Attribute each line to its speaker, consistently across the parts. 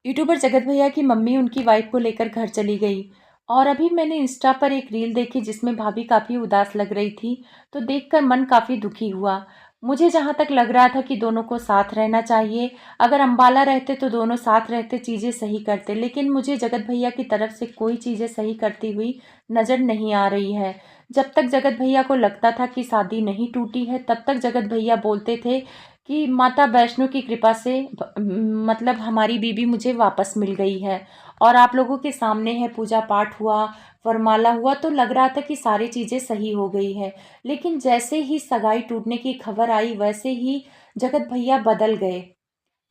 Speaker 1: YouTuber जगत भैया की मम्मी उनकी वाइफ को लेकर घर चली गई। और अभी मैंने इंस्टा पर एक रील देखी जिसमें भाभी काफ़ी उदास लग रही थी। तो देखकर मन काफ़ी दुखी हुआ। मुझे जहाँ तक लग रहा था कि दोनों को साथ रहना चाहिए। अगर अम्बाला रहते तो दोनों साथ रहते, चीज़ें सही करते, लेकिन मुझे जगत भैया की तरफ से कोई चीज़ें सही करती हुई नज़र नहीं आ रही है। जब तक जगत भैया को लगता था कि शादी नहीं टूटी है, तब तक जगत भैया बोलते थे कि माता वैष्णो की कृपा से मतलब हमारी बीबी मुझे वापस मिल गई है। और आप लोगों के सामने है, पूजा पाठ हुआ, वरमाला हुआ, तो लग रहा था कि सारी चीज़ें सही हो गई है। लेकिन जैसे ही सगाई टूटने की खबर आई, वैसे ही जगत भैया बदल गए।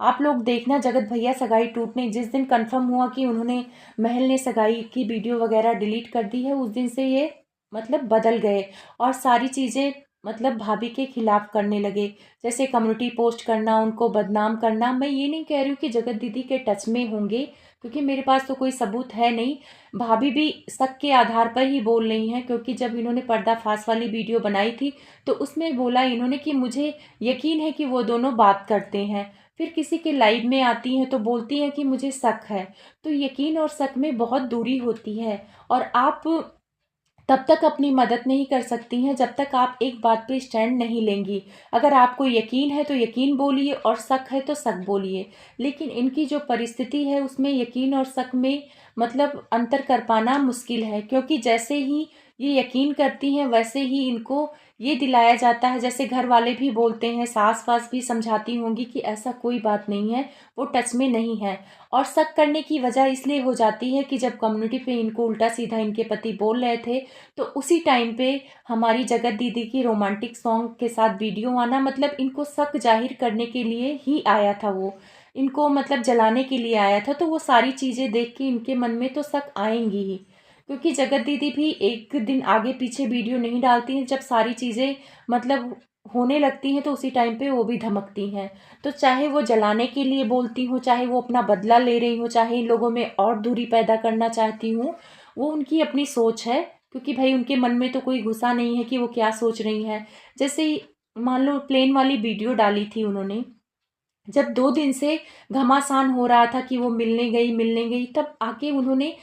Speaker 1: आप लोग देखना, जगत भैया सगाई टूटने जिस दिन कंफर्म हुआ कि उन्होंने, महल ने सगाई की वीडियो वगैरह डिलीट कर दी है, उस दिन से ये मतलब बदल गए। और सारी चीज़ें मतलब भाभी के खिलाफ करने लगे, जैसे कम्युनिटी पोस्ट करना, उनको बदनाम करना। मैं ये नहीं कह रही हूँ कि जगत दीदी के टच में होंगे, क्योंकि मेरे पास तो कोई सबूत है नहीं। भाभी भी शक के आधार पर ही बोल रही हैं, क्योंकि जब इन्होंने पर्दाफाश वाली वीडियो बनाई थी तो उसमें बोला इन्होंने कि मुझे यकीन है कि वो दोनों बात करते हैं। फिर किसी के लाइव में आती हैं तो बोलती हैं कि मुझे शक है। तो यकीन और शक में बहुत दूरी होती है। और आप तब तक अपनी मदद नहीं कर सकती हैं जब तक आप एक बात पे स्टैंड नहीं लेंगी। अगर आपको यकीन है तो यकीन बोलिए, और शक है तो शक बोलिए। लेकिन इनकी जो परिस्थिति है उसमें यकीन और शक में मतलब अंतर कर पाना मुश्किल है, क्योंकि जैसे ही ये यकीन करती हैं वैसे ही इनको ये दिलाया जाता है, जैसे घर वाले भी बोलते हैं, सास वास भी समझाती होंगी कि ऐसा कोई बात नहीं है, वो टच में नहीं है। और शक करने की वजह इसलिए हो जाती है कि जब कम्युनिटी पे इनको उल्टा सीधा इनके पति बोल रहे थे, तो उसी टाइम पे हमारी जगत दीदी की रोमांटिक सॉन्ग के साथ वीडियो आना, मतलब इनको शक जाहिर करने के लिए ही आया था। वो इनको मतलब जलाने के लिए आया था। तो वो सारी चीज़ें देख के इनके मन में तो शक आएंगी ही, क्योंकि जगत दीदी भी एक दिन आगे पीछे वीडियो नहीं डालती हैं। जब सारी चीज़ें मतलब होने लगती हैं तो उसी टाइम पे वो भी धमकती हैं। तो चाहे वो जलाने के लिए बोलती हूँ, चाहे वो अपना बदला ले रही हूँ, चाहे इन लोगों में और दूरी पैदा करना चाहती हूँ, वो उनकी अपनी सोच है। क्योंकि भाई उनके मन में तो कोई घुसा नहीं है कि वो क्या सोच रही हैं। जैसे मान लो प्लेन वाली वीडियो डाली थी उन्होंने, जब 2 दिन से घमासान हो रहा था कि वो मिलने गई, तब आके उन्होंने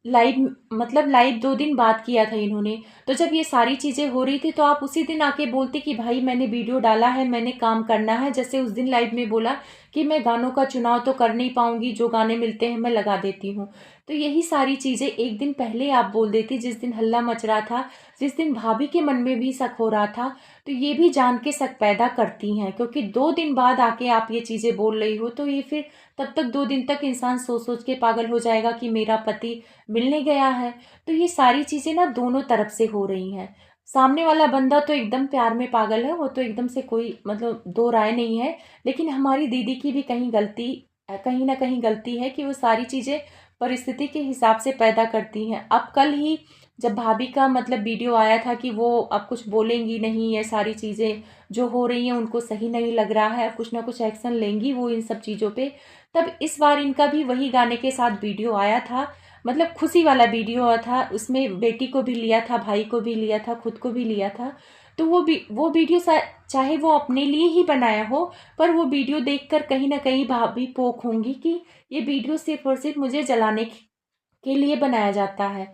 Speaker 1: लाइव मतलब लाइव 2 दिन बात किया था इन्होंने। तो जब ये सारी चीज़ें हो रही थी तो आप उसी दिन आके बोलते कि भाई मैंने वीडियो डाला है, मैंने काम करना है। जैसे उस दिन लाइव में बोला कि मैं गानों का चुनाव तो कर नहीं पाऊंगी, जो गाने मिलते हैं मैं लगा देती हूँ। तो यही सारी चीज़ें एक दिन पहले आप बोल देती, जिस दिन हल्ला मच रहा था, जिस दिन भाभी के मन में भी शक हो रहा था। तो ये भी जान के शक पैदा करती हैं, क्योंकि 2 दिन बाद आके आप ये चीज़ें बोल रही हो, तो ये फिर तब तक 2 दिन तक इंसान सोच सोच के पागल हो जाएगा कि मेरा पति मिलने गया है। तो ये सारी चीज़ें ना दोनों तरफ से हो रही हैं। सामने वाला बंदा तो एकदम प्यार में पागल है, वो तो एकदम से कोई मतलब दो राय नहीं है। लेकिन हमारी दीदी की भी कहीं ना कहीं गलती है कि वो सारी चीज़ें परिस्थिति के हिसाब से पैदा करती हैं। अब कल ही जब भाभी का मतलब वीडियो आया था कि वो अब कुछ बोलेंगी नहीं, ये सारी चीज़ें जो हो रही हैं उनको सही नहीं लग रहा है, अब कुछ ना कुछ एक्शन लेंगी वो इन सब चीज़ों पे। तब इस बार इनका भी वही गाने के साथ वीडियो आया था, मतलब खुशी वाला वीडियो था। उसमें बेटी को भी लिया था, भाई को भी लिया था, खुद को भी लिया था। तो वो वीडियो चाहे वो अपने लिए ही बनाया हो, पर वो वीडियो देखकर कहीं ना कहीं भाभी पोक होंगी कि ये वीडियो सिर्फ और सिर्फ मुझे जलाने के लिए बनाया जाता है।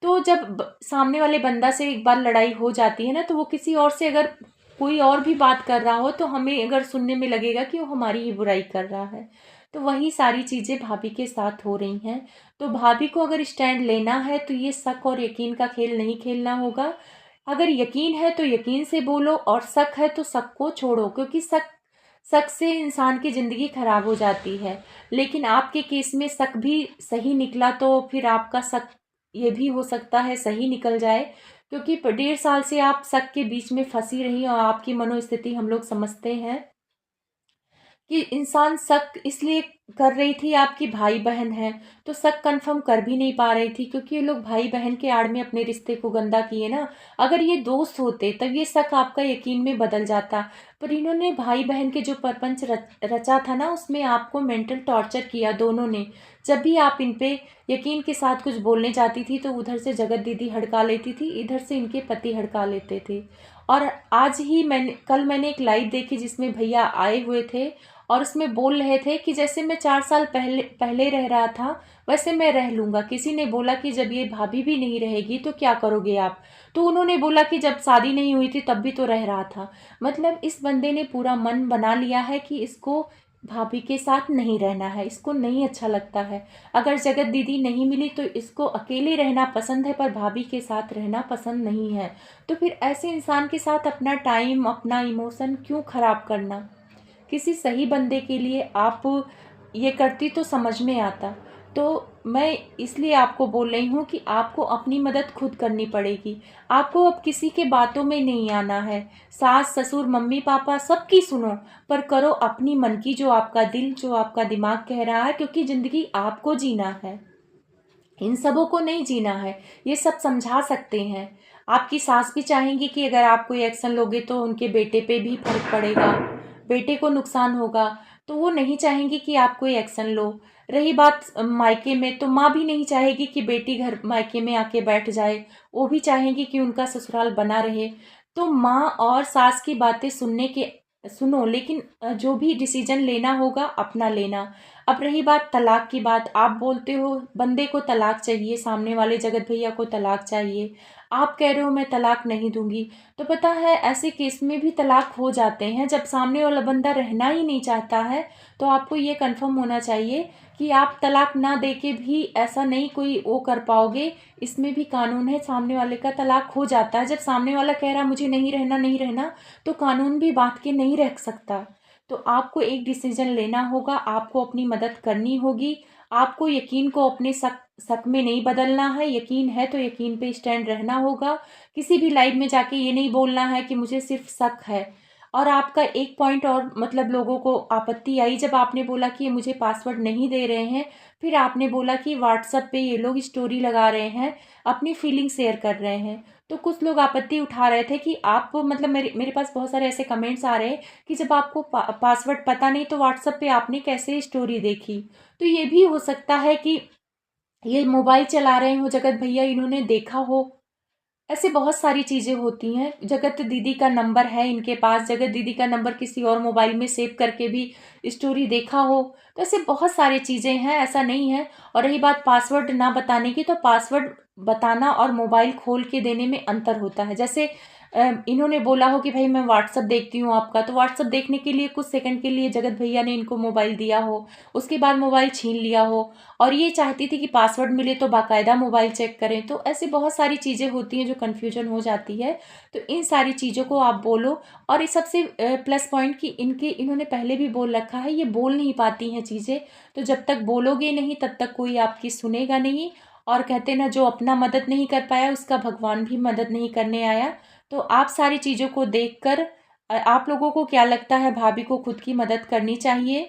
Speaker 1: तो जब सामने वाले बंदा से एक बार लड़ाई हो जाती है ना, तो वो किसी और से अगर कोई और भी बात कर रहा हो तो हमें अगर सुनने में लगेगा कि वो हमारी ही बुराई कर रहा है। तो वही सारी चीज़ें भाभी के साथ हो रही हैं। तो भाभी को अगर स्टैंड लेना है तो ये शक और यकीन का खेल नहीं खेलना होगा। अगर यकीन है तो यकीन से बोलो, और शक है तो शक को छोड़ो, क्योंकि शक शक से इंसान की ज़िंदगी खराब हो जाती है। लेकिन आपके केस में शक भी सही निकला, तो फिर आपका शक ये भी हो सकता है सही निकल जाए। क्योंकि 1.5 साल से आप शक के बीच में फंसी रही, और आपकी मनोस्थिति हम लोग समझते हैं कि इंसान शक इसलिए कर रही थी, आपकी भाई बहन है तो शक कंफर्म कर भी नहीं पा रही थी, क्योंकि ये लोग भाई बहन के आड़ में अपने रिश्ते को गंदा किए ना। अगर ये दोस्त होते तब ये शक आपका यकीन में बदल जाता। पर इन्होंने भाई बहन के जो परपंच रचा था ना, उसमें आपको मेंटल टॉर्चर किया दोनों ने। जब भी आप इन पे यकीन के साथ कुछ बोलने जाती थी तो उधर से जगत दीदी हड़का लेती थी, इधर से इनके पति हड़का लेते थे। और कल मैंने एक लाइव देखी जिसमें भैया आए हुए थे और उसमें बोल रहे थे कि जैसे मैं 4 साल पहले पहले रह रहा था वैसे मैं रह लूँगा। किसी ने बोला कि जब ये भाभी भी नहीं रहेगी तो क्या करोगे आप? तो उन्होंने बोला कि जब शादी नहीं हुई थी तब भी तो रह रहा था। मतलब इस बंदे ने पूरा मन बना लिया है कि इसको भाभी के साथ नहीं रहना है, इसको नहीं अच्छा लगता है। अगर जगत दीदी नहीं मिली तो इसको अकेले रहना पसंद है, पर भाभी के साथ रहना पसंद नहीं है। तो फिर ऐसे इंसान के साथ अपना टाइम, अपना इमोशन क्यों खराब करना? किसी सही बंदे के लिए आप ये करती तो समझ में आता। तो मैं इसलिए आपको बोल रही हूँ कि आपको अपनी मदद खुद करनी पड़ेगी। आपको अब किसी के बातों में नहीं आना है। सास ससुर मम्मी पापा सबकी सुनो, पर करो अपनी मन की, जो आपका दिल, जो आपका दिमाग कह रहा है, क्योंकि ज़िंदगी आपको जीना है, इन सबों को नहीं जीना है। ये सब समझा सकते हैं। आपकी सास भी चाहेंगी कि अगर आप कोई एक्शन लोगे तो उनके बेटे पे भी फर्क पड़ेगा, बेटे को नुकसान होगा, तो वो नहीं चाहेंगी कि आप कोई एक्शन लो। रही बात मायके में, तो माँ भी नहीं चाहेगी कि बेटी घर मायके में आके बैठ जाए, वो भी चाहेंगी कि उनका ससुराल बना रहे। तो माँ और सास की बातें सुनो, लेकिन जो भी डिसीजन लेना होगा अपना लेना। अब रही बात तलाक की बात, आप बोलते हो बंदे को तलाक चाहिए, सामने वाले जगत भैया को तलाक चाहिए। आप कह रहे हो मैं तलाक नहीं दूंगी। तो पता है ऐसे केस में भी तलाक हो जाते हैं जब सामने वाला बंदा रहना ही नहीं चाहता है। तो आपको ये कंफर्म होना चाहिए कि आप तलाक ना देके भी ऐसा नहीं कोई वो कर पाओगे। इसमें भी कानून है, सामने वाले का तलाक हो जाता है। जब सामने वाला कह रहा मुझे नहीं रहना नहीं रहना, तो कानून भी बांध के नहीं रख सकता। तो आपको एक डिसीजन लेना होगा, आपको अपनी मदद करनी होगी। आपको यकीन को अपने शक शक में नहीं बदलना है। यकीन है तो यकीन पे स्टैंड रहना होगा। किसी भी लाइव में जाके ये नहीं बोलना है कि मुझे सिर्फ शक है। और आपका एक पॉइंट और, मतलब लोगों को आपत्ति आई जब आपने बोला कि ये मुझे पासवर्ड नहीं दे रहे हैं। फिर आपने बोला कि व्हाट्सएप पे ये लोग स्टोरी लगा रहे हैं, अपनी फीलिंग शेयर कर रहे हैं। तो कुछ लोग आपत्ति उठा रहे थे कि आप, मतलब मेरे मेरे पास बहुत सारे ऐसे कमेंट्स आ रहे हैं कि जब आपको पासवर्ड पता नहीं तो व्हाट्सएप पे आपने कैसे स्टोरी देखी। तो ये भी हो सकता है कि ये मोबाइल चला रहे हो जगत भैया, इन्होंने देखा हो। ऐसे बहुत सारी चीज़ें होती हैं। जगत दीदी का नंबर है इनके पास, जगत दीदी का नंबर किसी और मोबाइल में सेव करके भी स्टोरी देखा हो। तो ऐसे बहुत सारी चीज़ें हैं, ऐसा नहीं है। और रही बात पासवर्ड ना बताने की, तो पासवर्ड बताना और मोबाइल खोल के देने में अंतर होता है। जैसे इन्होंने बोला हो कि भाई मैं व्हाट्सअप देखती हूँ आपका, तो व्हाट्सअप देखने के लिए कुछ सेकंड के लिए जगत भैया ने इनको मोबाइल दिया हो, उसके बाद मोबाइल छीन लिया हो, और ये चाहती थी कि पासवर्ड मिले तो बाकायदा मोबाइल चेक करें। तो ऐसी बहुत सारी चीज़ें होती हैं जो कन्फ्यूजन हो जाती है। तो इन सारी चीज़ों को आप बोलो। और इस सबसे प्लस पॉइंट कि इन्होंने पहले भी बोल रखा है, ये बोल नहीं पाती हैं चीज़ें। तो जब तक बोलोगे नहीं तब तक कोई आपकी सुनेगा नहीं। और कहते ना, जो अपना मदद नहीं कर पाया उसका भगवान भी मदद नहीं करने आया। तो आप सारी चीज़ों को देखकर आप लोगों को क्या लगता है, भाभी को खुद की मदद करनी चाहिए?